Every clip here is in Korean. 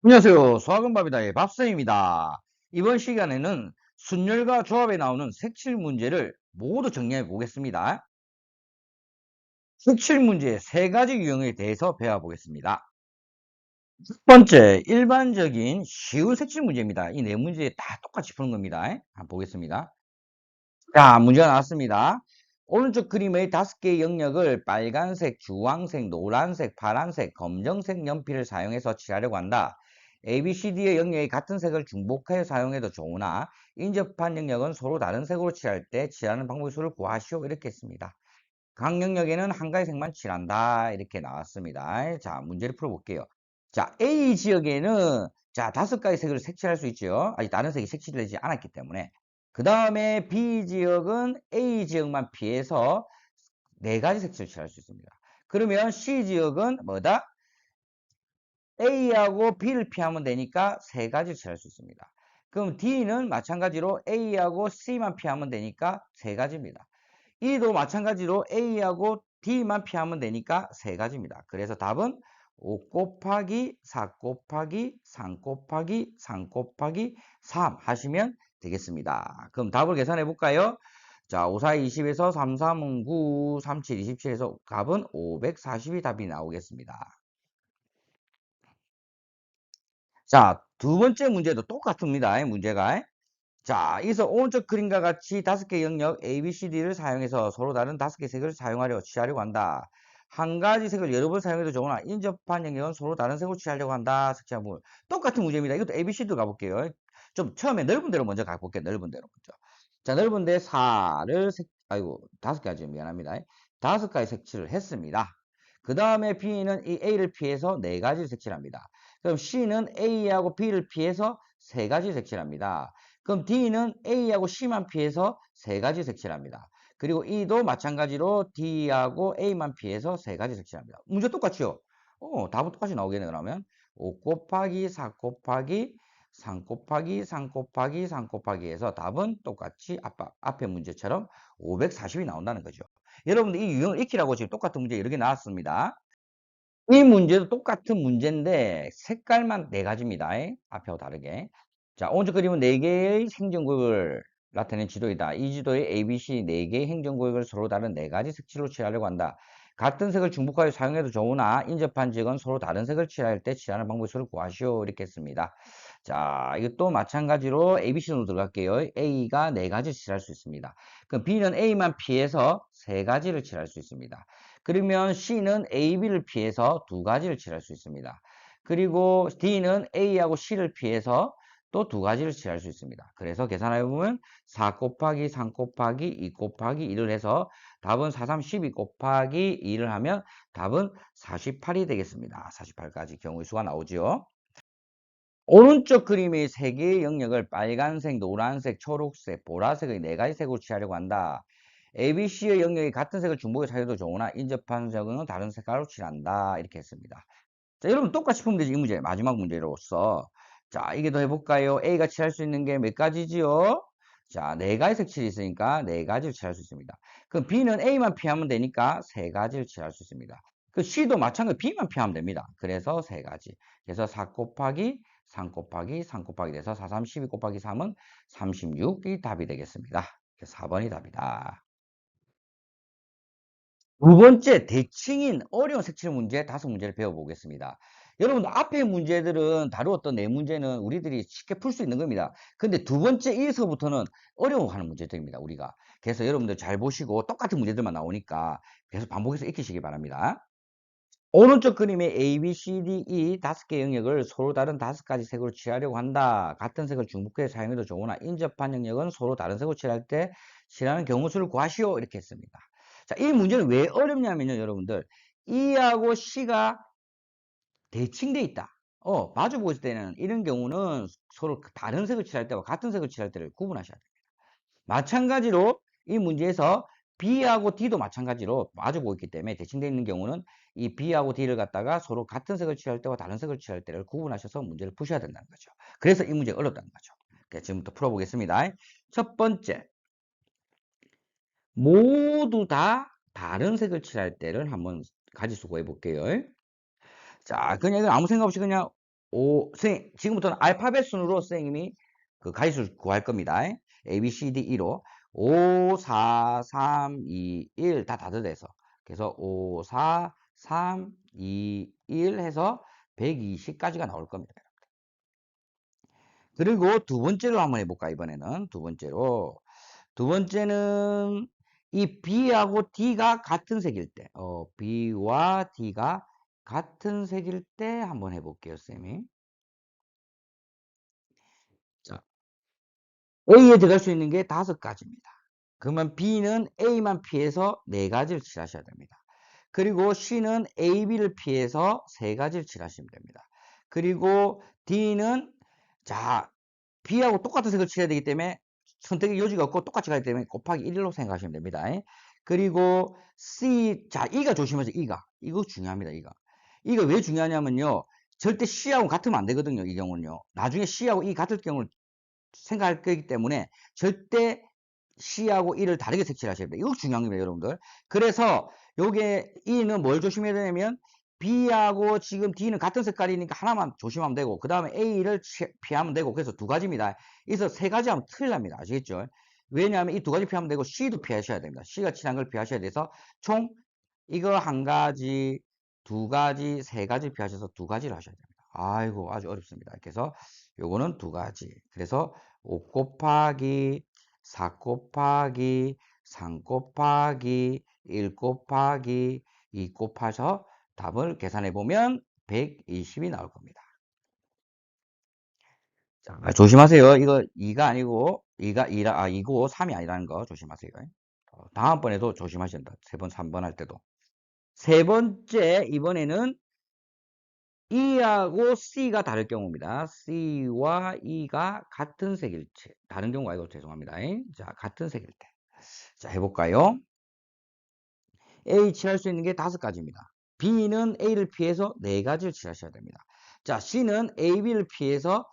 안녕하세요. 수학은밥이다의 밥쌤입니다. 이번 시간에는 순열과 조합에 나오는 색칠 문제를 모두 정리해 보겠습니다. 색칠 문제의 세 가지 유형에 대해서 배워보겠습니다. 첫 번째, 일반적인 쉬운 색칠 문제입니다. 이 네 문제 다 똑같이 푸는 겁니다. 한번 보겠습니다. 자, 문제가 나왔습니다. 오른쪽 그림의 5개의 영역을 빨간색, 주황색, 노란색, 파란색, 검정색 연필을 사용해서 칠하려고 한다. ABCD의 영역이 같은 색을 중복하여 사용해도 좋으나 인접한 영역은 서로 다른 색으로 칠할 때 칠하는 방법의 수를 구하시오. 이렇게 했습니다. 각 영역에는 한 가지 색만 칠한다. 이렇게 나왔습니다. 자, 문제를 풀어볼게요. 자, A 지역에는 자, 5가지 색을 색칠할 수 있죠. 아직 다른 색이 색칠되지 않았기 때문에. 그 다음에 B 지역은 A 지역만 피해서 4가지 색칠을 칠할 수 있습니다. 그러면 C 지역은 뭐다? A하고 B를 피하면 되니까 3가지 칠할 수 있습니다. 그럼 D는 마찬가지로 A하고 C만 피하면 되니까 3가지입니다. E도 마찬가지로 A하고 D만 피하면 되니까 3가지입니다. 그래서 답은 5 곱하기 4 곱하기 3 곱하기 3 곱하기 3 하시면 되겠습니다. 그럼 답을 계산해 볼까요? 자, 5, 4, 20에서 3, 3은 9, 3, 7, 27에서 답은 540이 답이 나오겠습니다. 자, 두 번째 문제도 똑같습니다. 문제가. 자, 여기서 오른쪽 그림과 같이 5개 영역 A, B, C, D를 사용해서 서로 다른 5개 색을 취하려고 한다. 한 가지 색을 여러 번 사용해도 좋으나 인접한 영역은 서로 다른 색으로 취하려고 한다. 색칠한 똑같은 문제입니다. 이것도 A, B, C도 가볼게요. 좀 처음에 넓은 데로 먼저 가볼게요. 넓은 데로 먼저. 자, 넓은 데 4를 아이고, 5가지 미안합니다. 5가지 색칠을 했습니다. 그 다음에 B는 이 A를 피해서 4가지 색칠합니다. 그럼 C는 A하고 B를 피해서 3가지 색칠합니다. 그럼 D는 A하고 C만 피해서 3가지 색칠합니다. 그리고 E도 마찬가지로 D하고 A만 피해서 3가지 색칠합니다. 문제 똑같죠? 답은 똑같이 나오겠네, 그러면. 5 곱하기 4 곱하기 3 곱하기 3 곱하기 3 곱하기 해서 답은 똑같이 앞에 문제처럼 540이 나온다는 거죠. 여러분들 이 유형을 익히라고 지금 똑같은 문제 여러 개 나왔습니다. 이 문제도 똑같은 문제인데 색깔만 4가지입니다. 앞하고 다르게. 자, 오른쪽 그림은 4개의 행정구역을 나타낸 지도이다. 이 지도에 ABC 4개의 행정구역을 서로 다른 4가지 색칠로 칠하려고 한다. 같은 색을 중복하여 사용해도 좋으나 인접한 지역은 서로 다른 색을 칠할 때 칠하는 방법의 수를 구하시오. 이렇게 했습니다. 자, 이것도 마찬가지로 ABC로 들어갈게요. A가 4가지 칠할 수 있습니다. 그럼 B는 A만 피해서 3가지를 칠할 수 있습니다. 그러면 C는 A, B를 피해서 2가지를 칠할 수 있습니다. 그리고 D는 A하고 C를 피해서 또 2가지를 칠할 수 있습니다. 그래서 계산해 보면 4 곱하기 3 곱하기 2 곱하기 1을 해서 답은 4, 3, 12 곱하기 2를 하면 답은 48이 되겠습니다. 48가지 경우의 수가 나오죠. 오른쪽 그림의 3개의 영역을 빨간색, 노란색, 초록색, 보라색의 4가지 색으로 칠하려고 한다. ABC의 영역이 같은 색을 중복해서 사용해도 좋으나 인접한 색은 다른 색깔로 칠한다. 이렇게 했습니다. 자, 여러분 똑같이 풀면 되지. 이 문제 마지막 문제로서. 자, 이게 더 해볼까요? A가 칠할 수 있는 게 몇 가지지요? 자, 4가지 색칠이 있으니까 4가지를 칠할 수 있습니다. 그럼 B는 A만 피하면 되니까 3가지를 칠할 수 있습니다. 그 C도 마찬가지로 B만 피하면 됩니다. 그래서 3가지. 그래서 4 곱하기 3 곱하기 3 곱하기 돼서 4, 3, 12 곱하기 3은 36이 답이 되겠습니다. 4번이 답이다. 두 번째, 대칭인 어려운 색칠 문제 5문제를 배워보겠습니다. 여러분들 앞에 문제들은 다루었던 네 문제는 우리들이 쉽게 풀 수 있는 겁니다. 근데 두 번째 1서부터는 어려워하는 문제들입니다. 우리가. 그래서 여러분들 잘 보시고 똑같은 문제들만 나오니까 계속 반복해서 익히시기 바랍니다. 오른쪽 그림에 A, B, C, D, E 5개 영역을 서로 다른 5가지 색으로 칠하려고 한다. 같은 색을 중복해서 사용해도 좋으나 인접한 영역은 서로 다른 색으로 칠할 때 칠하는 경우 수를 구하시오. 이렇게 했습니다. 자, 이 문제는 왜 어렵냐면요, 여러분들. E하고 C가 대칭돼 있다. 마주 보일 때는 이런 경우는 서로 다른 색을 칠할 때와 같은 색을 칠할 때를 구분하셔야 됩니다. 마찬가지로 이 문제에서 B하고 D도 마찬가지로 마주 보이기 때문에 대칭되어 있는 경우는 이 B하고 D를 갖다가 서로 같은 색을 칠할 때와 다른 색을 칠할 때를 구분하셔서 문제를 푸셔야 된다는 거죠. 그래서 이 문제가 어렵다는 거죠. 지금부터 풀어보겠습니다. 첫 번째, 모두 다 다른 색을 칠할 때를 한번 가지수고 해볼게요. 자, 그냥 아무 생각 없이 그냥 선생님, 지금부터는 알파벳 순으로 선생님이 그 가지수를 구할 겁니다. A, B, C, D, 1로 5, 4, 3, 2, 1 다 닫아대서. 그래서 5, 4, 3, 2, 1 해서 120까지가 나올 겁니다. 그리고 두 번째로 한번 해볼까, 이번에는. 두 번째로. 두 번째는 이 B하고 D가 같은 색일 때, B와 D가 같은 색일 때 한번 해볼게요, 쌤이. 자, A에 들어갈 수 있는 게 5가지입니다. 그러면 B는 A만 피해서 4가지를 칠하셔야 됩니다. 그리고 C는 A, B를 피해서 3가지를 칠하시면 됩니다. 그리고 D는 자, B하고 똑같은 색을 칠해야 되기 때문에 선택의 여지가 없고 똑같이 가기 때문에 곱하기 1로 생각하시면 됩니다. 그리고 C, 자, E가 조심하세요. E가. 이거 중요합니다. E가 왜 중요하냐면요. 절대 C하고 같으면 안 되거든요. 이 경우는요. 나중에 C하고 E 같을 경우를 생각할 거기 때문에 절대 C하고 E를 다르게 색칠하셔야 돼요. 이거 중요한 겁니다, 여러분들. 그래서 요게 E는 뭘 조심해야 되냐면 B하고 지금 D는 같은 색깔이니까 하나만 조심하면 되고 그 다음에 A를 피하면 되고 그래서 2가지입니다. 그래서 3가지 하면 큰일 납니다. 아시겠죠? 왜냐하면 이 2가지 피하면 되고 C도 피하셔야 됩니다. C가 칠한 걸 피하셔야 돼서 총 이거 1가지, 2가지, 3가지 피하셔서 2가지를 하셔야 됩니다. 아이고 아주 어렵습니다. 그래서 요거는 2가지. 그래서 5 곱하기 4 곱하기 3 곱하기 1 곱하기 2 곱해서 답을 계산해 보면 120이 나올 겁니다. 자, 조심하세요. 이거 2가 아니고 2고 3이 아니라는 거 조심하세요. 다음번에도 조심하셔야 된다. 3번, 3번 할 때도. 세 번째, 이번에는 E하고 C가 다를 경우입니다. C와 E가 같은 색일 때, 다른 경우가 아니고 죄송합니다. 자, 같은 색일 때. 자, 해볼까요? A 칠할 수 있는 게 5가지입니다. B는 A를 피해서 4가지를 칠하셔야 됩니다. 자, C는 A, B를 피해서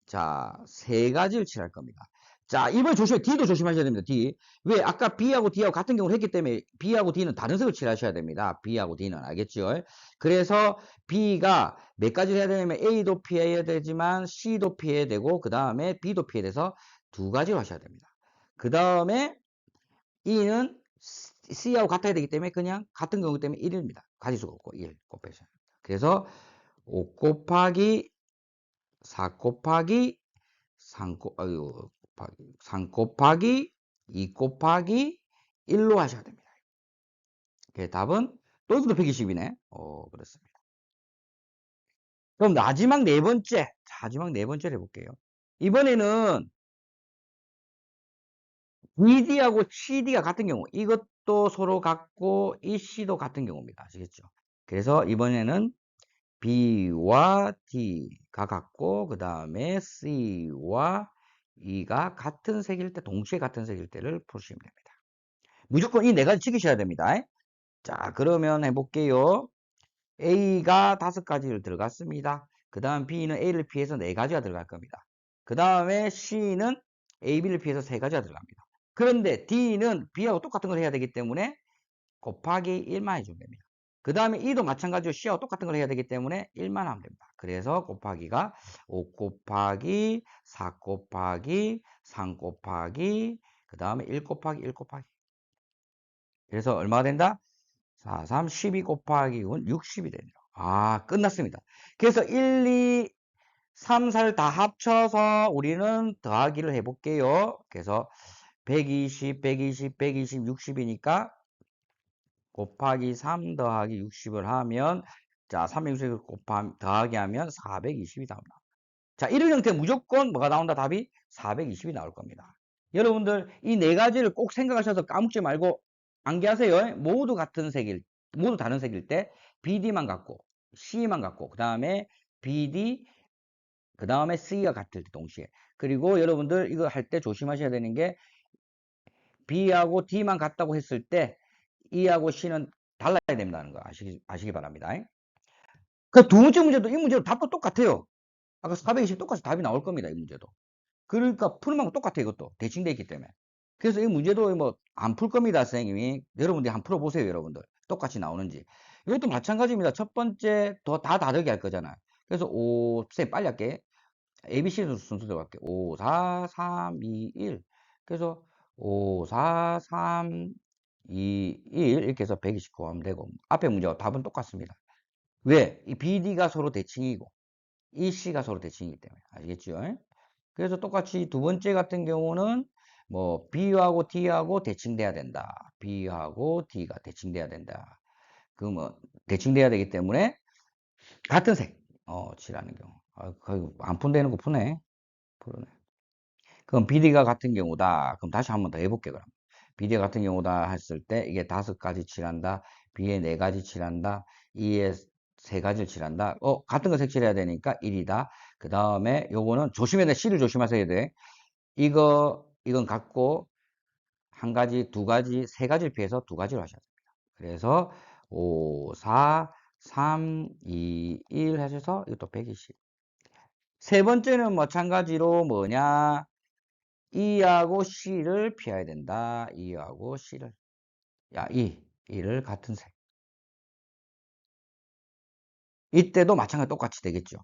자, 3가지를 칠할 겁니다. 자, 이번에 D도 조심하셔야 됩니다. D. 왜? 아까 B하고 D하고 같은 경우를 했기 때문에 B하고 D는 다른 색을 칠하셔야 됩니다. B하고 D는. 알겠죠? 그래서 B가 몇 가지를 해야 되냐면 A도 피해야 되지만 C도 피해야 되고 그 다음에 B도 피해야 돼서 2가지로 하셔야 됩니다. 그 다음에 E는 C하고 같아야 되기 때문에 그냥 같은 경우 때문에 1입니다. 가지수가 없고 1 곱해서. 그래서 5 곱하기 4 곱하기 3 곱하기 2 곱하기 1로 하셔야 됩니다. 답은 또 이것도 120이네. 그렇습니다. 그럼 마지막 네 번째. 마지막 네 번째를 해볼게요. 이번에는 BD하고 CD가 같은 경우 이것도 서로 같고 이 C도 같은 경우입니다. 아시겠죠? 그래서 이번에는 B와 D가 같고 그 다음에 C와 E가 같은 색일 때 동시에 같은 색일 때를 푸시면 됩니다. 무조건 이 4가지 지키셔야 됩니다. 자, 그러면 해볼게요. A가 5가지를 들어갔습니다. 그 다음 B는 A를 피해서 4가지가 들어갈 겁니다. 그 다음에 C는 A, B를 피해서 3가지가 들어갑니다. 그런데 D는 B하고 똑같은 걸 해야 되기 때문에 곱하기 1만 해주면 됩니다. 그 다음에 E도 마찬가지로 C하고 똑같은 걸 해야 되기 때문에 1만 하면 됩니다. 그래서 곱하기가 5 곱하기 4 곱하기 3 곱하기 그 다음에 1 곱하기 1 곱하기 그래서 얼마가 된다? 4, 3, 12 곱하기 6은 60이 되네요. 아, 끝났습니다. 그래서 1, 2, 3, 4를 다 합쳐서 우리는 더하기를 해볼게요. 그래서 120, 120, 120, 60이니까 곱하기 3 더하기 60을 하면 자, 360을 더하기 하면 420이 나옵니다. 자, 이런 형태 무조건 뭐가 나온다? 답이 420이 나올 겁니다. 여러분들 이 4가지를 꼭 생각하셔서 까먹지 말고 암기하세요. 모두 다른 색일 때 BD만 같고 C만 같고 그 다음에 BD 그 다음에 C가 같을 때 동시에 그리고 여러분들 이거 할 때 조심하셔야 되는 게 B하고 D만 같다고 했을 때 E하고 C는 달라야 된다는 거 아시기 바랍니다. 그 두 번째 문제도 이 문제도 답도 똑같아요. 아까 420 똑같이 답이 나올 겁니다. 이 문제도. 그러니까 푸는 방법 똑같아요. 이것도 대칭되어 있기 때문에. 그래서 이 문제도 뭐 안 풀 겁니다. 선생님이. 여러분들이 한번 풀어보세요. 여러분들. 똑같이 나오는지. 이것도 마찬가지입니다. 첫 번째 다 다르게 할 거잖아요. 그래서 쌤 빨리 할게. ABC 순서대로 갈게. 5, 4, 3, 2, 1. 그래서 5, 4, 3, 2, 1 이렇게 해서 129 하면 되고 앞에 문제와 답은 똑같습니다. 왜? 이 BD가 서로 대칭이고 이 C가 서로 대칭이기 때문에 아시겠죠? 그래서 똑같이 두 번째 같은 경우는 뭐 B하고 D하고 대칭돼야 된다. B하고 D가 대칭돼야 된다. 그 뭐 대칭돼야 되기 때문에 같은 색 칠하는 경우. 거의 안 푼다는 거 푸네. 푸네. 그럼 비리가 같은 경우다. 그럼 다시 한번 더 해볼게, 그럼. 비리 같은 경우다 했을 때 이게 5가지 칠한다. B에 4가지 칠한다. E에 3가지를 칠한다. 같은 거 색칠해야 되니까 1이다. 그 다음에 요거는 조심해야 돼. C를 조심하셔야 돼. 이건 같고, 한 가지, 2가지, 3가지를 피해서 2가지로 하셔야 됩니다. 그래서 5, 4, 3, 2, 1 하셔서 이것도 120. 세 번째는 마찬가지로 뭐냐? E하고 C를 피해야 된다. E하고 C를. 야, E를 같은 색. 이때도 마찬가지 똑같이 되겠죠.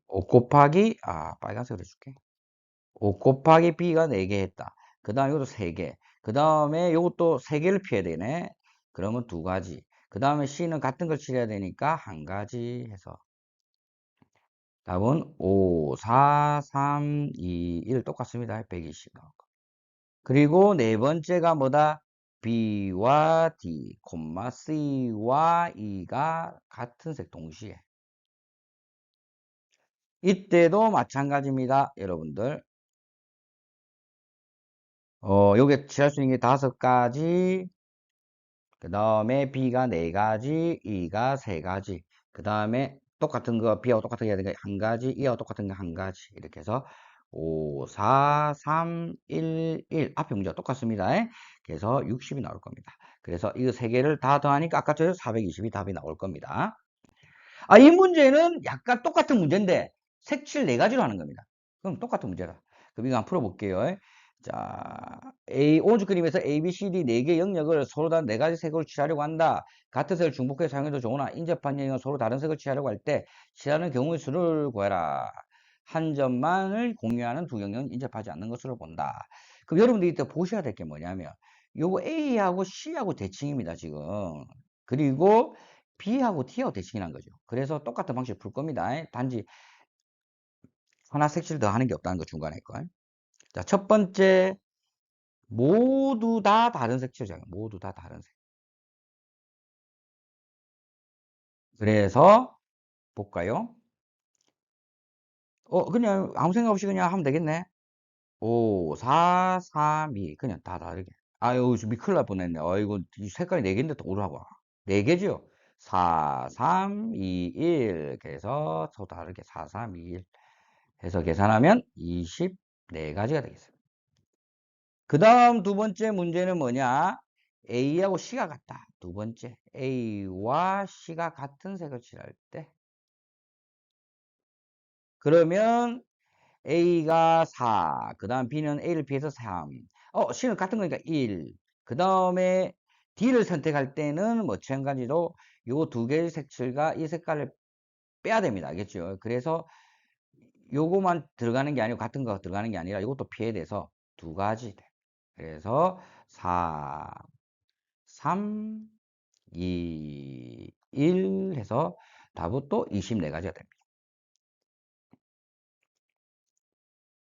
5 곱하기, 빨간색으로 해줄게. 5 곱하기 B가 4개 했다. 그 다음에 이것도 3개. 그 다음에 이것도 3개를 피해야 되네. 그러면 2가지. 그 다음에 C는 같은 걸 칠해야 되니까 1가지 해서. 답은 5, 4, 3, 2, 1 똑같습니다. 120. 그리고 네 번째가 뭐다? B와 D, C와 E가 같은 색 동시에. 이때도 마찬가지입니다, 여러분들. 요게 칠할 수 있는 게 5가지, 그 다음에 B가 4가지, E가 3가지, 그 다음에 똑같은 거, B하고 똑같은 게 해야 되니까 1가지, E하고 똑같은 거 1가지. 이렇게 해서 5, 4, 3, 1, 1. 앞에 문제가 똑같습니다. 그래서 60이 나올 겁니다. 그래서 이 3개를 다 더하니까 아까처럼 420이 답이 나올 겁니다. 이 문제는 약간 똑같은 문제인데 색칠 4가지로 하는 겁니다. 그럼 똑같은 문제다. 그럼 이거 한번 풀어볼게요. 자, 오른쪽 그림에서 A, B, C, D 4개 영역을 서로 다른 4가지 색으로 칠하려고 한다. 같은 색을 중복해서 사용해도 좋으나 인접한 영역은 서로 다른 색을 칠하려고 할 때 칠하는 경우의 수를 구해라. 한 점만을 공유하는 두 영역은 인접하지 않는 것으로 본다. 그럼 여러분들이 이때 보셔야 될 게 뭐냐면 요거 A하고 C하고 대칭입니다, 지금. 그리고 B하고 T하고 대칭이란 거죠. 그래서 똑같은 방식으로 풀 겁니다. 단지 하나 색칠 더 하는 게 없다는 거 중간에 거. 자, 첫 번째 모두 다 다른 색칠이잖아요. 모두 다 다른 색. 그래서 볼까요? 그냥 아무 생각 없이 그냥 하면 되겠네. 5, 4, 3, 2 그냥 다 다르게. 아유, 큰일 날 뻔했네. 이거 색깔이 4개인데 또 오라봐. 4개죠? 4, 3, 2, 1 그래서 또 다르게 4, 3, 2, 1 해서 계산하면 24가지가 되겠습니다. 그 다음 두 번째 문제는 뭐냐? A하고 C가 같다. 두 번째. A와 C가 같은 색을 칠할 때. 그러면 A가 4. 그 다음 B는 A를 비해서 3. C는 같은 거니까 1. 그 다음에 D를 선택할 때는 마찬가지로 요 두 개의 색칠과 이 색깔을 빼야 됩니다. 알겠죠? 그래서 요거만 들어가는 게 아니고 같은 거 들어가는 게 아니라 이것도 피해야 돼서 2가지 돼. 그래서 4, 3, 2, 1 해서 답은 또 24가지가 됩니다.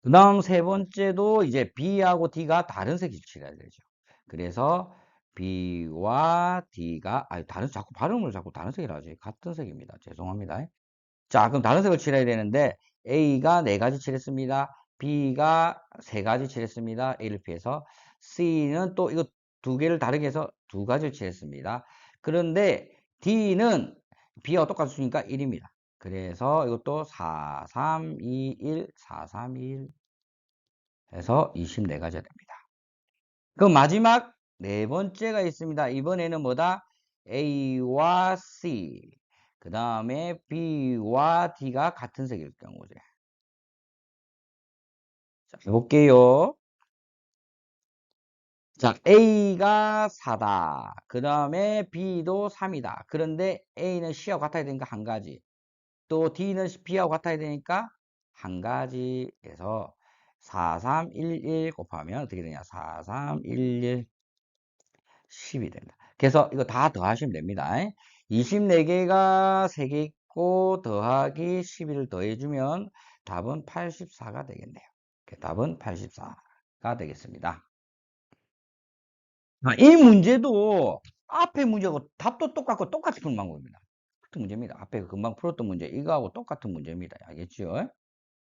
그 다음 세 번째도 이제 B하고 D가 다른 색을 칠해야 되죠. 그래서 B와 D가, 자꾸 발음을 자꾸 다른 색이라 하지. 같은 색입니다. 죄송합니다. 자, 그럼 다른 색을 칠해야 되는데 A가 4가지 칠했습니다. B가 3가지 칠했습니다. A를 피해서 C는 또 이거 2개를 다르게 해서 2가지를 칠했습니다. 그런데 D는 B와 똑같으니까 1입니다. 그래서 이것도 4, 3, 2, 1, 4, 3, 2, 1 해서 24가지가 됩니다. 그럼 마지막 네 번째가 있습니다. 이번에는 뭐다? A와 C 그 다음에 B와 D가 같은 색일 경우죠. 자, 해볼게요. 자, A가 4다. 그 다음에 B도 3이다. 그런데 A는 C하고 같아야 되니까 한 가지. 또 D는 B하고 같아야 되니까 한 가지에서 4, 3, 1, 1 곱하면 어떻게 되냐? 4, 3, 1, 1, 10이 된다. 그래서 이거 다 더하시면 됩니다. 24개가 3개 있고 더하기 11을 더해주면 답은 84가 되겠네요. 답은 84가 되겠습니다. 이 문제도 앞에 문제하고 답도 똑같고 똑같이 푸는 방법입니다. 똑같은 문제입니다. 앞에 금방 풀었던 문제 이거하고 똑같은 문제입니다. 알겠죠?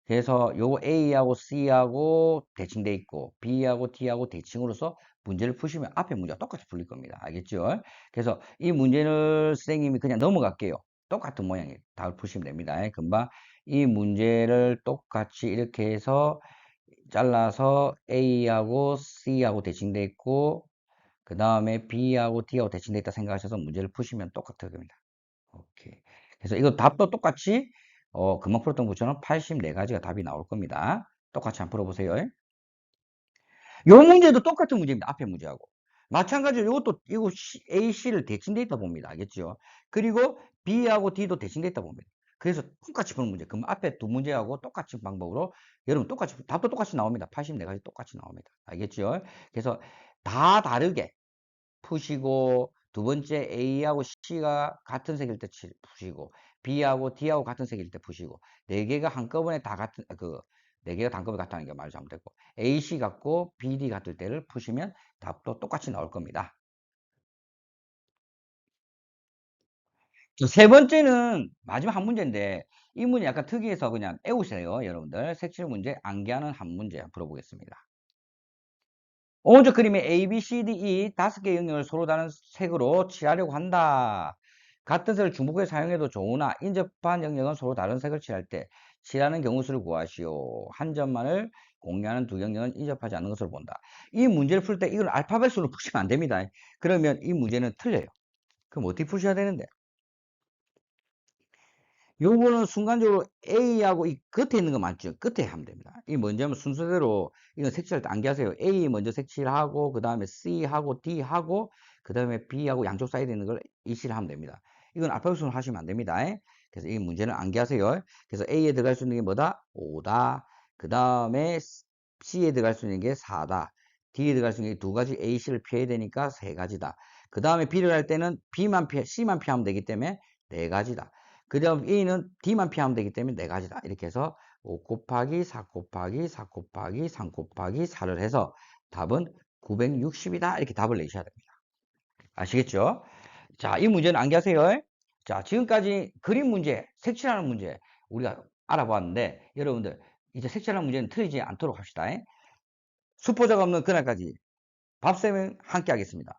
그래서 요 A하고 C하고 대칭돼 있고 B하고 D하고 대칭으로서 문제를 푸시면 앞에 문제가 똑같이 풀릴 겁니다. 알겠죠? 그래서 이 문제를 선생님이 그냥 넘어갈게요. 똑같은 모양이 답을 푸시면 됩니다. 금방 이 문제를 똑같이 이렇게 해서 잘라서 A하고 C하고 대칭돼 있고 그 다음에 B하고 D하고 대칭돼 있다 생각하셔서 문제를 푸시면 똑같을 겁니다. 오케이. 그래서 이거 답도 똑같이 금방 풀었던 것처럼 84가지가 답이 나올 겁니다. 똑같이 한번 풀어보세요. 요 문제도 똑같은 문제입니다. 앞에 문제하고. 마찬가지로 이것도 이거 A, C를 대칭돼 있다 봅니다. 알겠죠? 그리고 B하고 D도 대칭돼 있다 봅니다. 그래서 똑같이 푸는 문제. 그럼 앞에 두 문제하고 똑같은 방법으로 여러분 똑같이 답도 똑같이 나옵니다. 84가지 똑같이 나옵니다. 알겠죠? 그래서 다 다르게 푸시고 두 번째 A하고 C가 같은 색일 때 푸시고 B하고 D하고 같은 색일 때 푸시고 네 개가 한꺼번에 다 같은 네 개가 한꺼번에 같다는 게 말 잘못됐고 A, C 같고 B, D 같을 때를 푸시면 답도 똑같이 나올 겁니다. 세 번째는 마지막 한 문제인데 이 문제 약간 특이해서 그냥 애우세요 여러분들. 색칠 문제 암기하는 한 문제 풀어보겠습니다. 오른쪽 그림에 A, B, C, D, E 다섯 개의 영역을 서로 다른 색으로 칠하려고 한다. 같은 색을 중복해 사용해도 좋으나 인접한 영역은 서로 다른 색을 칠할 때 칠하는 경우 수를 구하시오. 한 점만을 공유하는 두 영역은 인접하지 않는 것으로 본다. 이 문제를 풀 때 이걸 알파벳 수로 푸시면 안 됩니다. 그러면 이 문제는 틀려요. 그럼 어떻게 푸셔야 되는데? 요거는 순간적으로 A하고 이 끝에 있는 거 맞죠? 끝에 하면 됩니다. 이 먼저 하면 순서대로 이건 색칠할 때 암기하세요. A 먼저 색칠하고 그 다음에 C하고 D하고 그 다음에 B하고 양쪽 사이드에 있는 걸 이시를 하면 됩니다. 이건 알파벳으로 하시면 안 됩니다. 그래서 이 문제는 암기하세요. 그래서 A에 들어갈 수 있는 게 뭐다? 5다. 그 다음에 C에 들어갈 수 있는 게 4다. D에 들어갈 수 있는 게 두 가지 A, C를 피해야 되니까 세 가지다. 그 다음에 B를 할 때는 B만 피해, C만 피하면 되기 때문에 네 가지다. 그 다음 A는 D만 피하면 되기 때문에 네 가지다. 이렇게 해서 5 곱하기 4 곱하기 4 곱하기 3 곱하기 4를 해서 답은 960이다. 이렇게 답을 내셔야 됩니다. 아시겠죠? 자, 이 문제는 암기하세요. 자, 지금까지 그림 문제, 색칠하는 문제 우리가 알아보았는데 여러분들 이제 색칠하는 문제는 틀리지 않도록 합시다. 수포자가 없는 그날까지 밥쌤은 함께 하겠습니다.